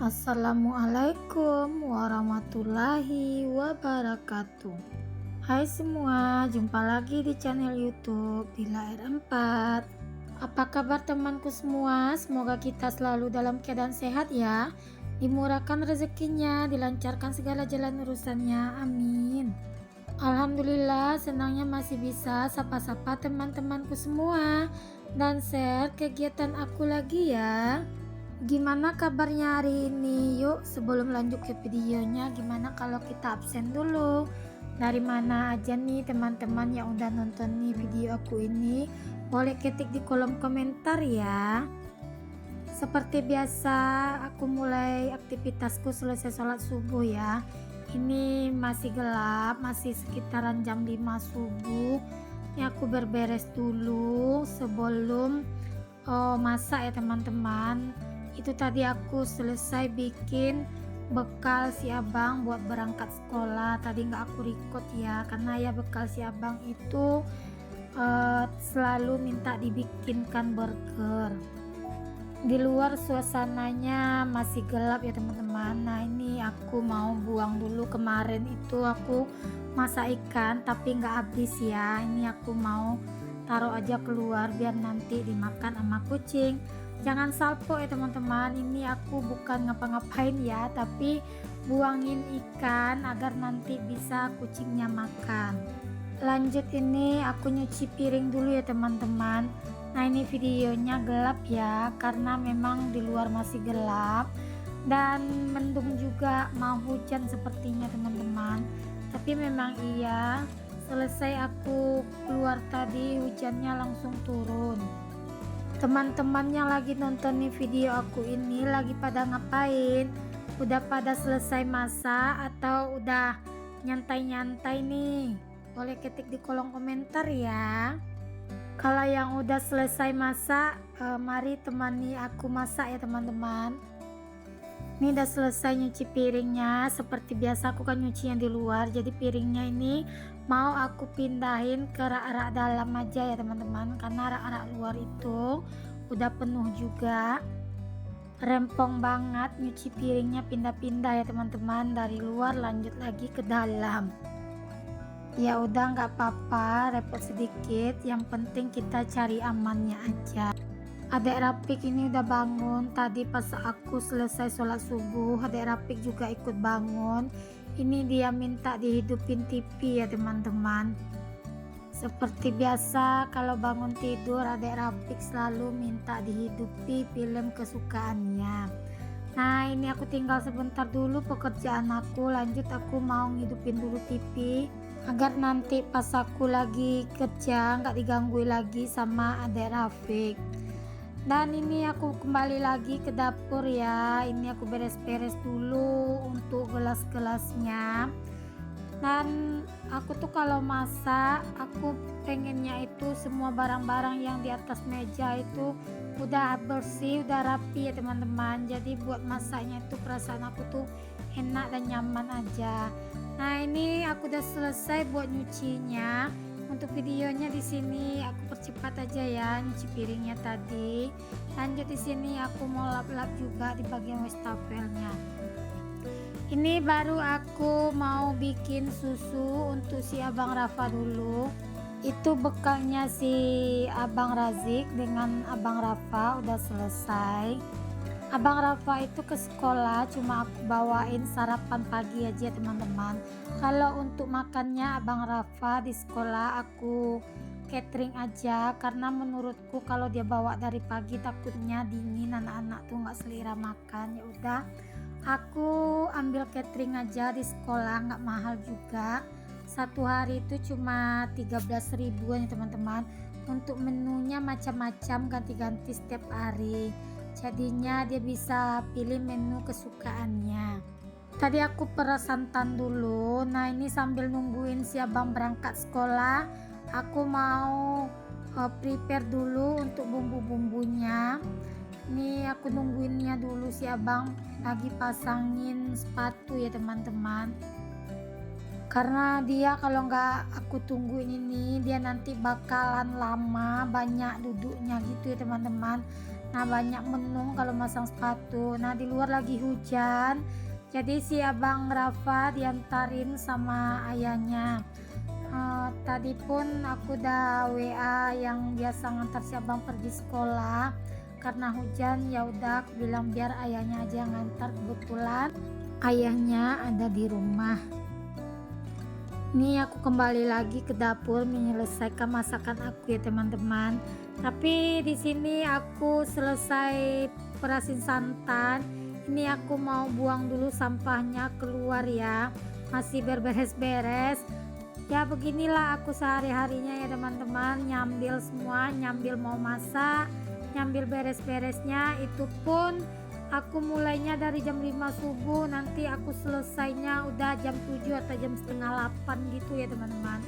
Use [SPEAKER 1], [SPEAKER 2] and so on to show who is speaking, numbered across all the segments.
[SPEAKER 1] Assalamualaikum warahmatullahi wabarakatuh. Hai semua, jumpa lagi di channel YouTube Dila R4. Apa kabar temanku semua? Semoga kita selalu dalam keadaan sehat ya. Dimurahkan rezekinya, dilancarkan segala jalan urusannya. Amin. Alhamdulillah, senangnya masih bisa sapa-sapa teman-temanku semua dan share kegiatan aku lagi ya. Gimana kabarnya hari ini? Yuk sebelum lanjut ke videonya, gimana kalau kita absen dulu? Dari mana aja nih teman-teman yang udah nonton nih video aku ini? Boleh ketik di kolom komentar ya. Seperti biasa, aku mulai aktivitasku selesai sholat subuh ya. Ini masih gelap, masih sekitaran jam 5 subuh. Ini aku berberes dulu sebelum masak ya teman-teman. Itu tadi aku selesai bikin bekal si abang buat berangkat sekolah. Tadi nggak aku record ya, karena ya bekal si abang itu selalu minta dibikinkan burger. Di luar suasananya masih gelap ya teman-teman. Nah ini aku mau buang dulu, kemarin itu aku masak ikan tapi nggak habis ya. Ini aku mau taruh aja keluar biar nanti dimakan sama kucing. Jangan salpo ya teman-teman, ini aku bukan ngapa-ngapain ya, tapi buangin ikan agar nanti bisa kucingnya makan. Lanjut, ini aku nyuci piring dulu ya teman-teman. Nah ini videonya gelap ya, karena memang di luar masih gelap dan mendung juga, mau hujan sepertinya teman-teman. Tapi memang iya, selesai aku keluar tadi hujannya langsung turun. Teman-teman yang lagi nonton nih video aku ini lagi pada ngapain? Udah pada selesai masak atau udah nyantai-nyantai nih? Boleh ketik di kolom komentar ya. Kalau yang udah selesai masak, mari temani aku masak ya teman-teman. Ini udah selesai nyuci piringnya. Seperti biasa aku kan nyuci yang di luar, jadi piringnya ini mau aku pindahin ke rak-rak dalam aja ya teman-teman, karena rak-rak luar itu udah penuh juga. Rempong banget nyuci piringnya, pindah-pindah ya teman-teman, dari luar lanjut lagi ke dalam. Ya udah nggak apa-apa, repot sedikit, yang penting kita cari amannya aja. Adek Rapik ini udah bangun tadi pas aku selesai sholat subuh. Adek Rapik juga ikut bangun. Ini dia minta dihidupin TV ya teman-teman. Seperti biasa kalau bangun tidur Adek Rapik selalu minta dihidupi film kesukaannya. Nah ini aku tinggal sebentar dulu pekerjaan aku, lanjut aku mau ngidupin dulu TV agar nanti pas aku lagi kerja nggak diganggu lagi sama Adek Rapik. Dan ini aku kembali lagi ke dapur ya. Ini aku beres-beres dulu untuk gelas-gelasnya. Dan aku tuh kalau masak, aku pengennya itu semua barang-barang yang di atas meja itu udah bersih, udah rapi ya teman-teman. Jadi buat masaknya itu perasaan aku tuh enak dan nyaman aja. Nah ini aku udah selesai buat nyucinya. Untuk videonya di sini aku percepat aja ya nyuci piringnya tadi. Lanjut di sini aku mau lap-lap juga di bagian wastafelnya. Ini baru aku mau bikin susu untuk si Abang Rafa dulu. Itu bekalnya si Abang Razik dengan Abang Rafa udah selesai. Abang Rafa itu ke sekolah, cuma aku bawain sarapan pagi aja teman-teman. Kalau untuk makannya Abang Rafa di sekolah aku catering aja, karena menurutku kalau dia bawa dari pagi takutnya dingin, anak-anak tuh nggak selera makan. Ya udah aku ambil catering aja di sekolah, nggak mahal juga. Satu hari itu cuma 13 ribuan ya teman-teman. Untuk menunya macam-macam, ganti-ganti setiap hari. Jadinya dia bisa pilih menu kesukaannya. Tadi aku peras santan dulu. Nah ini sambil nungguin si abang berangkat sekolah, aku mau prepare dulu untuk bumbu-bumbunya. Ini aku nungguinnya dulu, si abang lagi pasangin sepatu ya teman-teman. Karena dia kalau nggak aku tungguin ini, dia nanti bakalan lama, banyak duduknya gitu ya teman-teman. Nah banyak menung kalau masang sepatu. Nah di luar lagi hujan, jadi si abang Rafa diantarin sama ayahnya. Tadi pun aku udah WA yang biasa ngantar si abang pergi sekolah. Karena hujan ya udah aku bilang biar ayahnya aja yang ngantar, kebetulan ayahnya ada di rumah. Ini aku kembali lagi ke dapur menyelesaikan masakan aku ya teman-teman. Tapi di sini aku selesai perasin santan. Ini aku mau buang dulu sampahnya keluar ya. Masih beres-beres. Ya beginilah aku sehari-harinya ya teman-teman. Nyambil semua, nyambil mau masak, nyambil beres-beresnya. Itu pun aku mulainya dari jam 5 subuh, nanti aku selesainya udah jam 7 atau jam setengah 8 gitu ya teman-teman.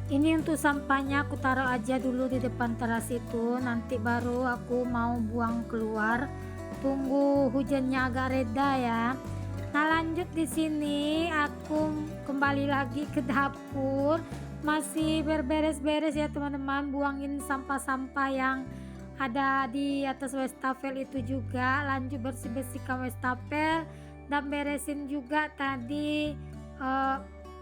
[SPEAKER 1] Ini untuk sampahnya aku taruh aja dulu di depan teras itu, nanti baru aku mau buang keluar. Tunggu hujannya agak reda ya. Nah lanjut di sini aku kembali lagi ke dapur, masih beres-beres ya teman-teman, buangin sampah-sampah yang ada di atas wastafel itu juga, lanjut bersih-bersihkan wastafel dan beresin juga tadi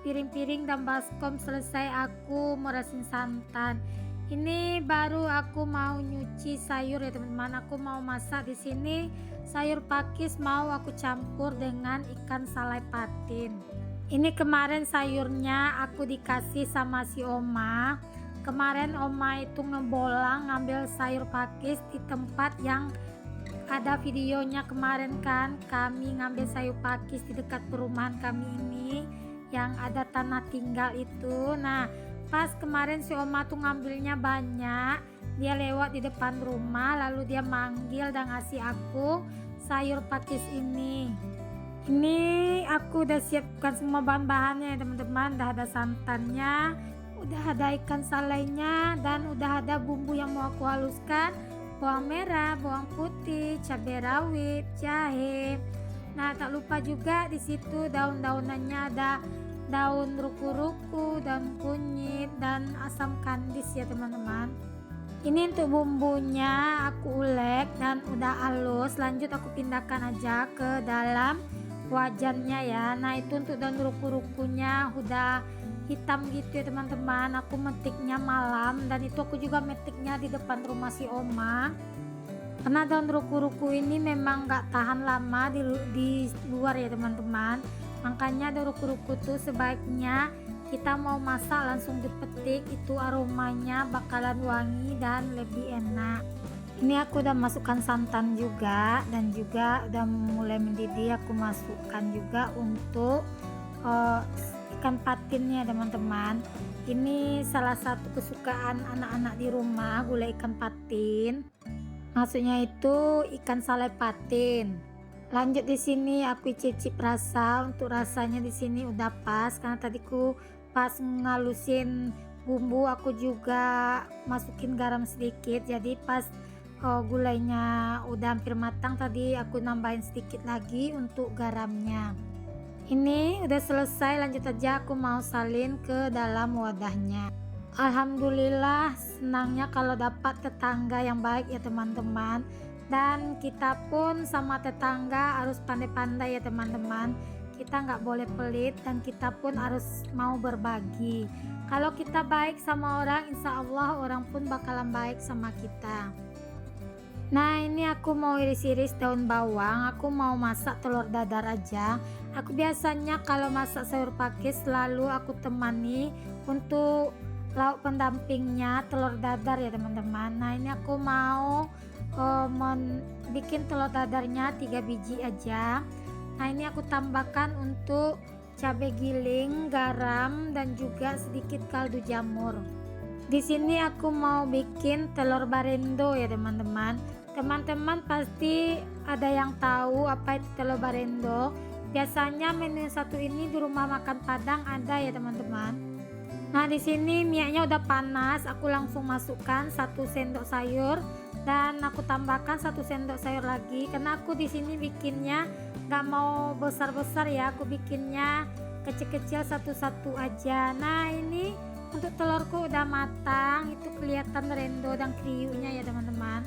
[SPEAKER 1] piring-piring dan baskom. Selesai aku merasin santan. Ini baru aku mau nyuci sayur ya teman-teman. Aku mau masak di sini sayur pakis, mau aku campur dengan ikan salai patin. Ini kemarin sayurnya aku dikasih sama si Oma. Kemarin Oma itu ngebolang ngambil sayur pakis di tempat yang ada videonya kemarin kan, kami ngambil sayur pakis di dekat perumahan kami ini yang ada tanah tinggal itu. Nah pas kemarin si Oma tuh ngambilnya banyak, dia lewat di depan rumah lalu dia manggil dan ngasih aku sayur pakis ini. Ini aku udah siapkan semua bahan-bahannya ya teman-teman. Udah ada santannya, udah ada ikan salainya, dan udah ada bumbu yang mau aku haluskan, bawang merah, bawang putih, cabai rawit, jahe. Nah tak lupa juga di situ daun-daunannya, ada daun ruku-ruku, daun kunyit, dan asam kandis ya teman-teman. Ini untuk bumbunya aku ulek dan udah halus, lanjut aku pindahkan aja ke dalam wajannya ya. Nah itu untuk daun ruku-rukunya udah hitam gitu ya teman-teman, aku metiknya malam, dan itu aku juga metiknya di depan rumah si Oma karena daun ruku-ruku ini memang gak tahan lama di luar ya teman-teman. Makanya daun ruku-ruku tuh sebaiknya kita mau masak langsung dipetik, itu aromanya bakalan wangi dan lebih enak. Ini aku udah masukkan santan juga, dan juga udah mulai mendidih. Aku masukkan juga untuk ikan patinnya teman-teman. Ini salah satu kesukaan anak-anak di rumah, gulai ikan patin. Maksudnya itu ikan salai patin. Lanjut di sini aku cicip rasa. Untuk rasanya di sini udah pas karena tadiku pas ngalusin bumbu aku juga masukin garam sedikit, jadi pas gulainya udah hampir matang tadi aku nambahin sedikit lagi untuk garamnya. Ini udah selesai, lanjut aja aku mau salin ke dalam wadahnya. Alhamdulillah senangnya kalau dapat tetangga yang baik ya teman-teman, dan kita pun sama tetangga harus pandai-pandai ya teman-teman. Kita nggak boleh pelit dan kita pun harus mau berbagi. Kalau kita baik sama orang, insya Allah orang pun bakalan baik sama kita. Nah ini aku mau iris-iris daun bawang, aku mau masak telur dadar aja. Aku biasanya kalau masak sayur pakis selalu aku temani untuk lauk pendampingnya telur dadar ya teman-teman. Nah ini aku mau bikin telur dadarnya 3 biji aja. Nah ini aku tambahkan untuk cabai giling, garam, dan juga sedikit kaldu jamur. Di sini aku mau bikin telur barendo ya teman-teman. Teman-teman pasti ada yang tahu apa itu telur barendo. Biasanya menu satu ini di rumah makan Padang ada ya teman-teman. Nah di sini minyaknya udah panas, aku langsung masukkan 1 sendok sayur dan aku tambahkan 1 sendok sayur lagi karena aku di sini bikinnya nggak mau besar-besar ya, aku bikinnya kecil-kecil satu-satu aja. Nah ini untuk telurku udah matang, itu kelihatan rendo dan kriuknya ya teman-teman.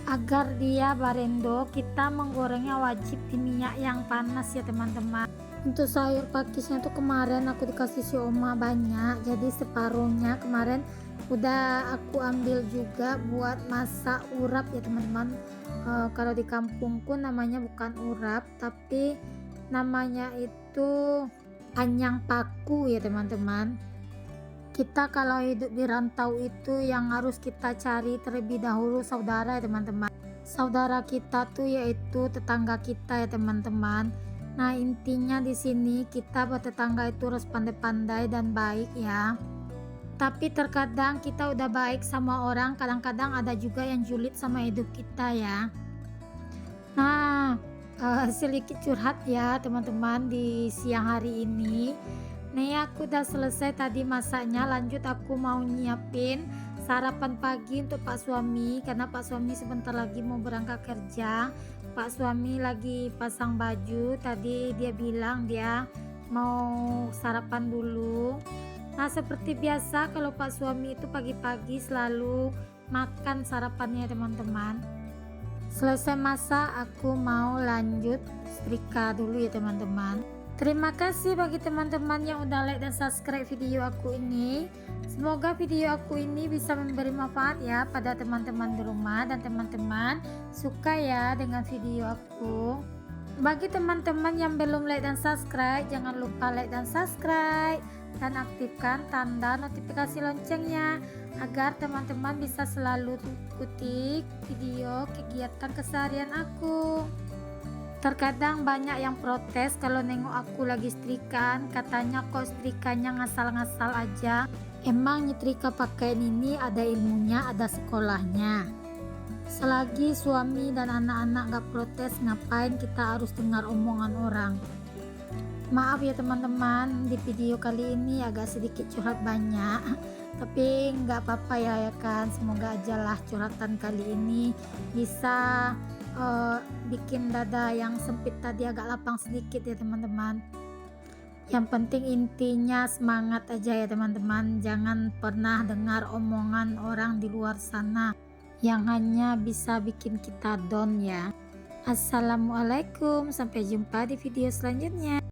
[SPEAKER 1] Agar dia barendo, kita menggorengnya wajib di minyak yang panas ya teman-teman. Untuk sayur pakisnya tuh kemarin aku dikasih si oma banyak, jadi separuhnya kemarin udah aku ambil juga buat masak urap ya teman-teman. Kalau di kampungku namanya bukan urap, tapi namanya itu anyang paku ya teman-teman. Kita kalau hidup di rantau itu yang harus kita cari terlebih dahulu saudara ya teman-teman. Saudara kita tuh yaitu tetangga kita ya teman-teman. Nah, intinya di sini kita bertetangga itu harus pandai-pandai dan baik ya. Tapi terkadang kita udah baik sama orang, kadang-kadang ada juga yang julid sama hidup kita ya. Nah, sedikit curhat ya teman-teman di siang hari ini. Nih aku udah selesai tadi masaknya, lanjut aku mau nyiapin sarapan pagi untuk Pak suami karena Pak suami sebentar lagi mau berangkat kerja. Pak suami lagi pasang baju, tadi dia bilang dia mau sarapan dulu. Nah, seperti biasa kalau Pak suami itu pagi-pagi selalu makan sarapannya teman-teman. Selesai masak aku mau lanjut setrika dulu ya teman-teman. Terima kasih bagi teman-teman yang udah like dan subscribe video aku ini. Semoga video aku ini bisa memberi manfaat ya pada teman-teman di rumah, dan teman-teman suka ya dengan video aku. Bagi teman-teman yang belum like dan subscribe, jangan lupa like dan subscribe dan aktifkan tanda notifikasi loncengnya agar teman-teman bisa selalu ikuti video kegiatan keseharian aku. Terkadang banyak yang protes kalau nengok aku lagi setrikaan, katanya kok setrikanya ngasal-ngasal aja. Emang nyetrika pakaian ini ada ilmunya, ada sekolahnya. Selagi suami dan anak-anak gak protes, ngapain kita harus dengar omongan orang. Maaf ya teman-teman, di video kali ini agak sedikit curhat banyak, tapi nggak apa-apa ya kan. Semoga aja lah curhatan kali ini bisa bikin dada yang sempit tadi agak lapang sedikit ya teman-teman. Yang penting intinya semangat aja ya teman-teman, jangan pernah dengar omongan orang di luar sana yang hanya bisa bikin kita down ya. Assalamualaikum, sampai jumpa di video selanjutnya.